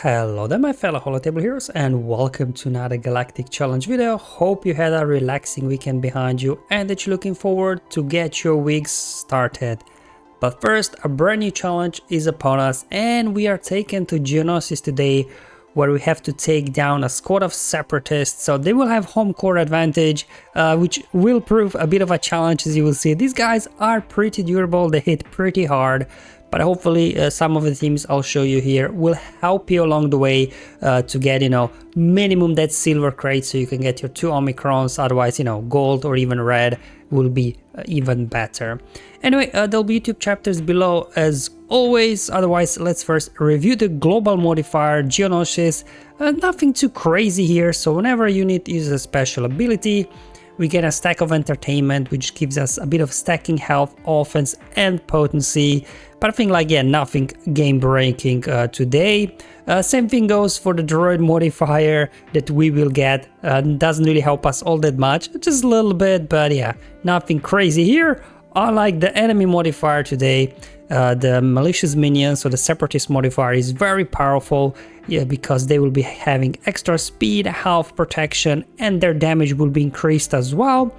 Hello there my fellow holotable heroes and welcome to another Galactic challenge video. Hope you had a relaxing weekend behind you and that you're looking forward to get your weeks started. But first, a brand new challenge is upon us and we are taken to Geonosis today, where we have to take down a squad of Separatists, so they will have home court advantage, which will prove a bit of a challenge. As you will see, these guys are pretty durable, they hit pretty hard, but hopefully some of the teams I'll show you here will help you along the way to get, minimum that silver crate so you can get your 2 Omicrons. Otherwise, gold or even red will be even better. Anyway, there'll be YouTube chapters below as always. Otherwise, let's first review the global modifier Geonosis. Nothing too crazy here, so whenever a unit uses a special ability, we get a stack of entertainment, which gives us a bit of stacking health, offense and potency. But I think nothing game breaking today. Same thing goes for the droid modifier that we will get. Doesn't really help us all that much, just a little bit, but yeah, nothing crazy here. Unlike the enemy modifier today, the malicious minions, so the Separatist modifier, is very powerful, because they will be having extra speed, health, protection, and their damage will be increased as well.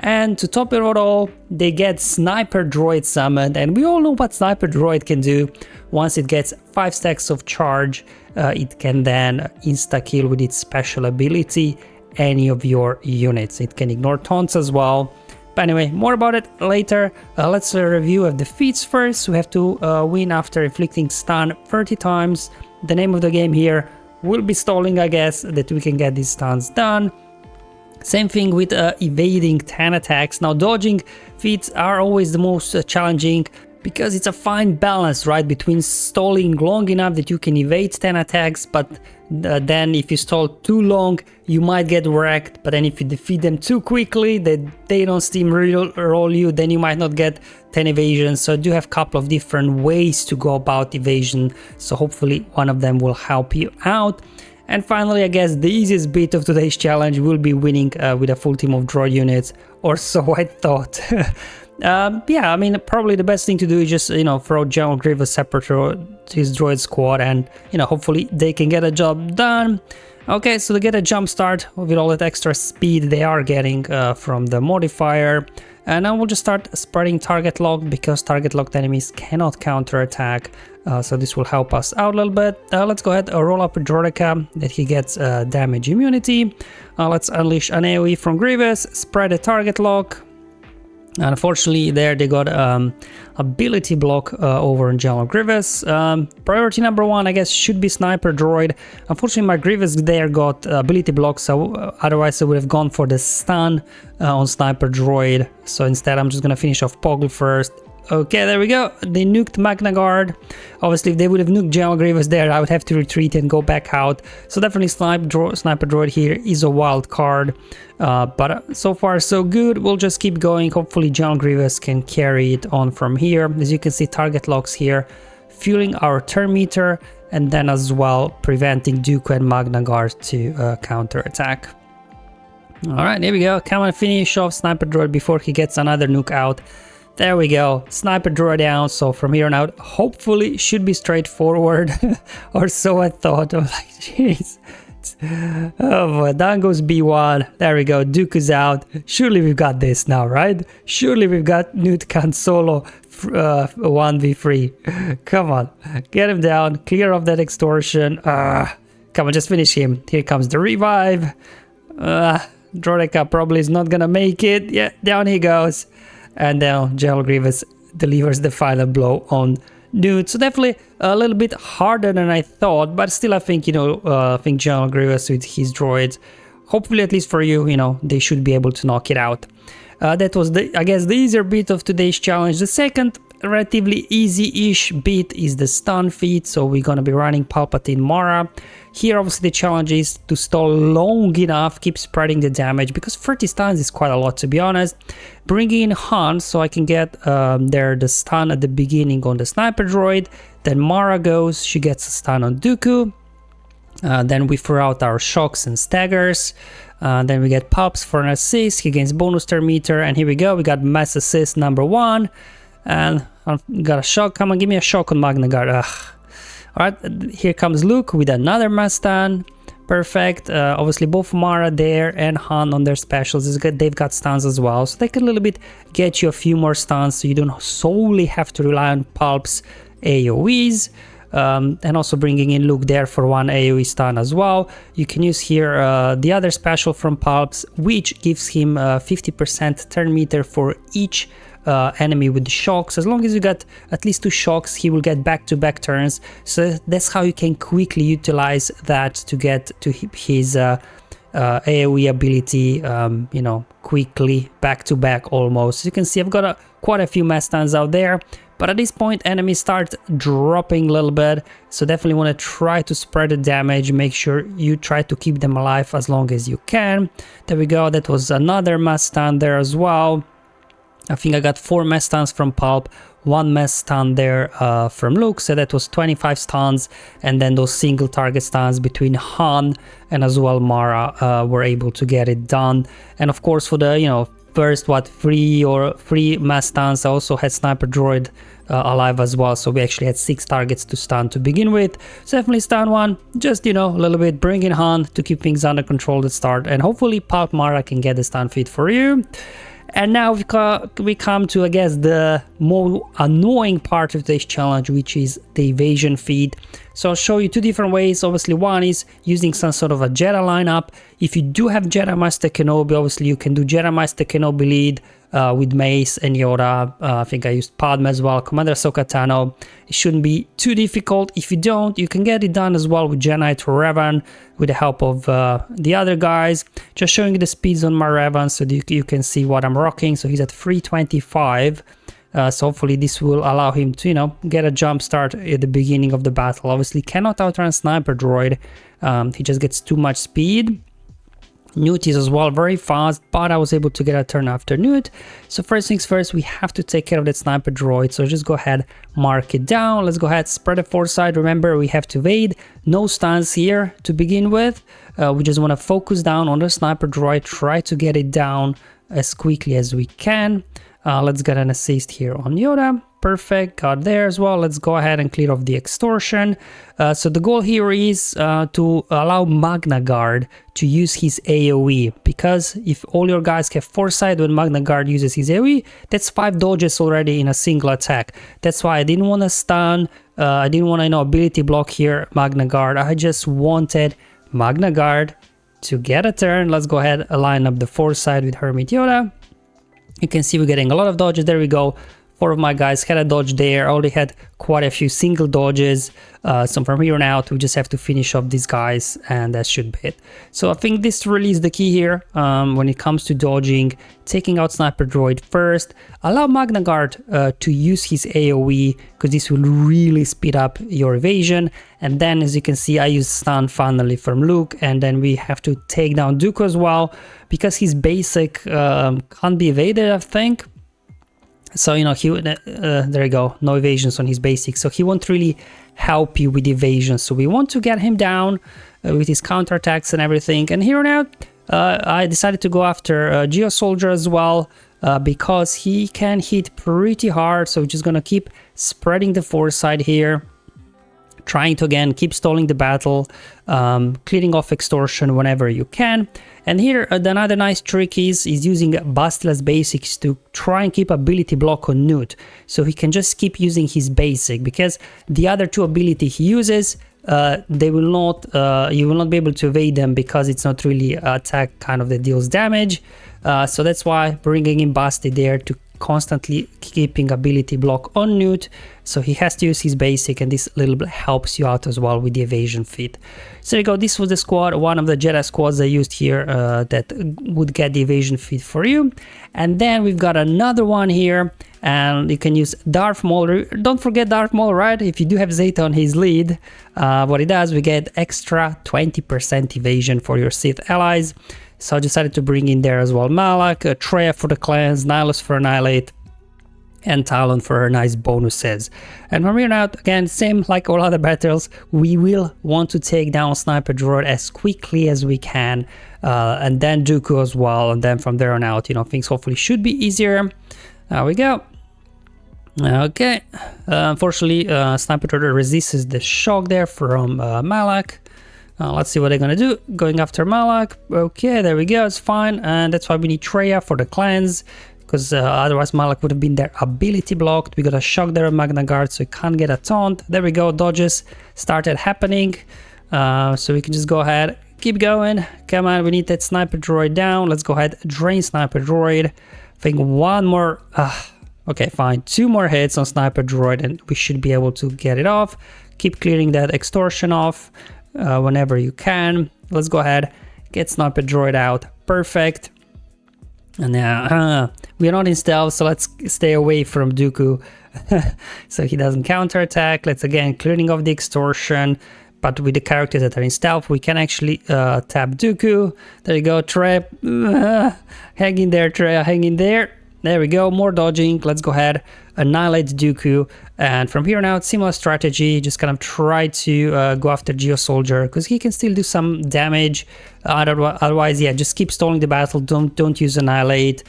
And to top it all, they get Sniper Droid summoned, and we all know what Sniper Droid can do. Once it gets 5 stacks of charge, it can then insta-kill with its special ability any of your units. It can ignore taunts as well. But anyway, more about it later. Let's review of defeats first. We have to win after inflicting stun 30 times. The name of the game here will be stalling, I guess, that we can get these stuns done. Same thing with evading 10 attacks. Now, dodging feats are always the most challenging, because it's a fine balance, right, between stalling long enough that you can evade 10 attacks, but then if you stall too long, you might get wrecked. But then if you defeat them too quickly, that they don't steamroll you, then you might not get 10 evasions. So I do have a couple of different ways to go about evasion, so hopefully one of them will help you out. And finally, I guess the easiest bit of today's challenge will be winning with a full team of droid units, or so I thought. Yeah, I mean, probably the best thing to do is just, throw General Grievous separate to his droid squad, and, hopefully they can get a job done. Okay, so to get a jump start with all that extra speed they are getting from the modifier. And now we'll just start spreading target lock, because target locked enemies cannot counterattack. So this will help us out a little bit. Let's go ahead and roll up with Droids that he gets damage immunity. Let's unleash an AoE from Grievous, spread a target lock. Unfortunately, there they got ability block over in General Grievous. Priority number 1, I guess, should be Sniper Droid. Unfortunately, my Grievous there got ability block, so otherwise I would have gone for the stun on Sniper Droid. So instead, I'm just gonna finish off Poggle first. Okay, there we go. They nuked Magna Guard. Obviously, if they would have nuked General Grievous there, I would have to retreat and go back out. So definitely Sniper Droid here is a wild card. But so far, so good. We'll just keep going. Hopefully, General Grievous can carry it on from here. As you can see, target locks here, fueling our turn meter, and then as well preventing Dooku and Magna Guard to counter attack. All right, here we go. Come on, finish off Sniper Droid before he gets another nuke out. There we go, Sniper Droid down. So from here on out, hopefully should be straightforward, or so I thought. I'm like, jeez. Oh boy, down goes B1. There we go, Dooku's out. Surely we've got this now, right? Surely we've got Newt Khan solo 1v3. Come on, get him down, clear off that extortion. Come on, just finish him. Here comes the revive. Droids probably is not gonna make it. Yeah, down he goes. And now General Grievous delivers the final blow on Newt. So definitely a little bit harder than I thought, but still I think, I think General Grievous with his droids, hopefully at least for you, they should be able to knock it out. That was, I guess, the easier bit of today's challenge. The second relatively easy-ish bit is the stun feat, so we're gonna be running Palpatine Mara. Here obviously the challenge is to stall long enough, keep spreading the damage, because 30 stuns is quite a lot, to be honest. Bringing in Han so I can get the stun at the beginning on the Sniper Droid. Then Mara goes, she gets a stun on Dooku. Then we throw out our shocks and staggers. Then we get Pops for an assist, he gains bonus turn meter, and here we go, we got mass assist number 1. And I've got a shock. Come on, give me a shock on Magna Guard. Ugh. All right, here comes Luke with another mass stun. Perfect. Obviously both Mara there and Han on their specials. They've got stuns as well, so they can a little bit get you a few more stuns, so you don't solely have to rely on Pulp's AoEs. And also bringing in Luke there for one AoE stun as well. You can use here the other special from Palps, which gives him 50% turn meter for each enemy with the shocks. As long as you got at least 2 shocks, he will get back-to-back turns. So that's how you can quickly utilize that to get to his AoE ability, you know, quickly back-to-back almost. As you can see, I've got quite a few mass stuns out there. But at this point, enemies start dropping a little bit, so definitely want to try to spread the damage, make sure you try to keep them alive as long as you can. There we go, that was another mass stun there as well. I think I got 4 mass stuns from Pulp, 1 mass stun there from Luke, so that was 25 stuns, and then those single target stuns between Han and as well Mara were able to get it done. And of course for the, you know, first 3 mass stuns, I also had Sniper Droid alive as well, so we actually had 6 targets to stun to begin with. So definitely stun one, just, you know, a little bit, bring in Han to keep things under control at start, and hopefully Pulp Mara can get the stun feed for you. And now we come to, I guess, the more annoying part of this challenge, which is the evasion feed. So I'll show you 2 different ways. Obviously, one is using some sort of a Jedi lineup. If you do have Jedi Master Kenobi, obviously you can do Jedi Master Kenobi lead with Mace and Yoda. I think I used Padme as well, Commander Ahsoka Tano. It shouldn't be too difficult. If you don't, you can get it done as well with Jedi to Revan with the help of the other guys. Just showing you the speeds on my Revan so that you can see what I'm rocking. So he's at 325. So hopefully this will allow him to, you know, get a jump start at the beginning of the battle. Obviously cannot outrun Sniper Droid. He just gets too much speed. Newt is as well very fast, but I was able to get a turn after Newt. So first things first, we have to take care of that Sniper Droid. So just go ahead, mark it down. Let's go ahead, spread the foresight. Remember, we have to evade. No stuns here to begin with. We just want to focus down on the Sniper Droid, try to get it down as quickly as we can. Let's get an assist here on Yoda. Perfect, got there as well. Let's go ahead and clear off the extortion. So the goal here is to allow Magna Guard to use his AoE, because if all your guys have foresight when Magna Guard uses his AoE, that's 5 dodges already in a single attack. That's why I didn't want to stun, I didn't want to, you know, ability block here Magna Guard. I just wanted Magna Guard to get a turn. Let's go ahead and line up the foresight with Hermit Yoda. You can see we're getting a lot of dodges. There we go. 4 of my guys had a dodge there. I already had quite a few single dodges. So from here on out, we just have to finish off these guys, and that should be it. So I think this really is the key here when it comes to dodging. Taking out Sniper Droid first. Allow Magna Guard to use his AoE, because this will really speed up your evasion. And then, as you can see, I use stun finally from Luke, and then we have to take down Dooku as well, because his basic can't be evaded, I think. So, you know, there you go, no evasions on his basic, so he won't really help you with evasion. So we want to get him down with his counterattacks and everything. And here on out, I decided to go after Geo Soldier as well, because he can hit pretty hard. So we're just gonna keep spreading the foresight here, trying to again keep stalling the battle, clearing off extortion whenever you can. And here another nice trick is using Bastila's basics to try and keep ability block on Newt, so he can just keep using his basic, because the other 2 ability he uses, they will not, you will not be able to evade them, because it's not really attack kind of that deals damage. So that's why bringing in Basti there to constantly keeping ability block on Newt, so he has to use his basic, and this little bit helps you out as well with the evasion feat. So there you go, this was the squad, one of the Jedi squads I used here that would get the evasion feat for you. And then we've got another one here, and you can use Darth Maul. Don't forget Darth Maul, right? If you do have Zeta on his lead, what it does, we get extra 20% evasion for your Sith allies. So I decided to bring in there as well Malak, Treya for the cleanse, Nihilus for annihilate, and Talon for her nice bonuses. And from here on out, again, same like all other battles, we will want to take down Sniper Droid as quickly as we can, and then Dooku as well. And then from there on out, you know, things hopefully should be easier. There we go. Okay, unfortunately, Sniper Droid resists the shock there from Malak. Let's see what they're gonna do. Going after Malak. Okay, there we go, it's fine. And that's why we need Treya for the cleanse, because otherwise Malak would have been their ability blocked. We got a shock there on Magna Guard, so we can't get a taunt. There we go, dodges started happening. So we can just go ahead, keep going. Come on, we need that Sniper Droid down. Let's go ahead, drain Sniper Droid. I think one more... okay, fine. 2 more hits on Sniper Droid and we should be able to get it off. Keep clearing that extortion off whenever you can. Let's go ahead, get Sniper Droid out. Perfect. And now we're not in stealth, so let's stay away from Dooku so he doesn't counterattack. Let's again clearing off the extortion. But with the characters that are in stealth, we can actually tap Dooku. There you go, Trap. Hang in there, Treya, hang in there. There we go, more dodging. Let's go ahead, annihilate Dooku. And from here on out, similar strategy. Just kind of try to go after Geo Soldier, because he can still do some damage. Otherwise, yeah, just keep stalling the battle. Don't use annihilate.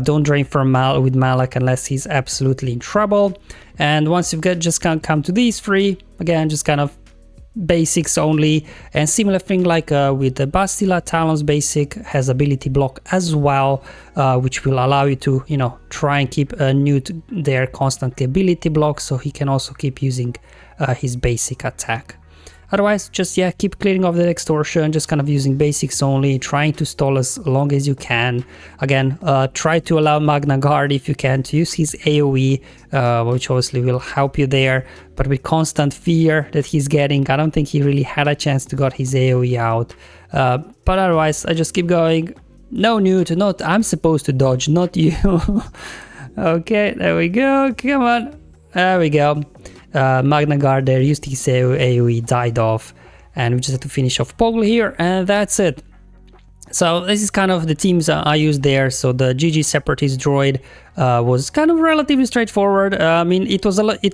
Don't drain from with Malak unless he's absolutely in trouble. And once you've got, just kind of come to these 3. Again, just kind of basics only, and similar thing like with the Bastila. Talon's basic has ability block as well, which will allow you to, you know, try and keep Newt there constantly ability block, so he can also keep using his basic attack. Otherwise, just, yeah, keep clearing off the extortion, just kind of using basics only, trying to stall as long as you can. Again, try to allow Magna Guard, if you can, to use his AoE, which obviously will help you there. But with constant fear that he's getting, I don't think he really had a chance to get his AoE out. But otherwise, I just keep going. No Newt, not I'm supposed to dodge, not you. Okay, there we go, come on. There we go. Magna Guard there used his AoE, died off, and we just have to finish off Poggle here, and that's it. So this is kind of the teams I used there. So the GG Separatist droid was kind of relatively straightforward. I mean, it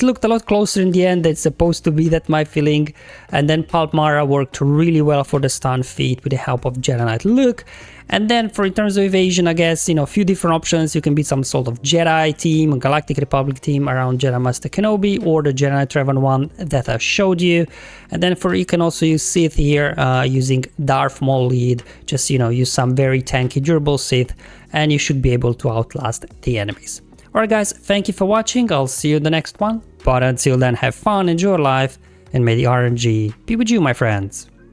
looked a lot closer in the end than it's supposed to be, that's my feeling. And then Palp Mara worked really well for the stun feat with the help of Jedi Knight Luke. And then for in terms of evasion, I guess, you know, a few different options. You can be some sort of Jedi team, a Galactic Republic team around Jedi Master Kenobi, or the Jedi Knight Revan one that I showed you. And then you can also use Sith here, using Darth Maul lead. Just, you know, use some very tanky, durable Sith, and you should be able to outlast the enemies. Alright guys, thank you for watching. I'll see you in the next one. But until then, have fun, enjoy life, and may the RNG be with you, my friends.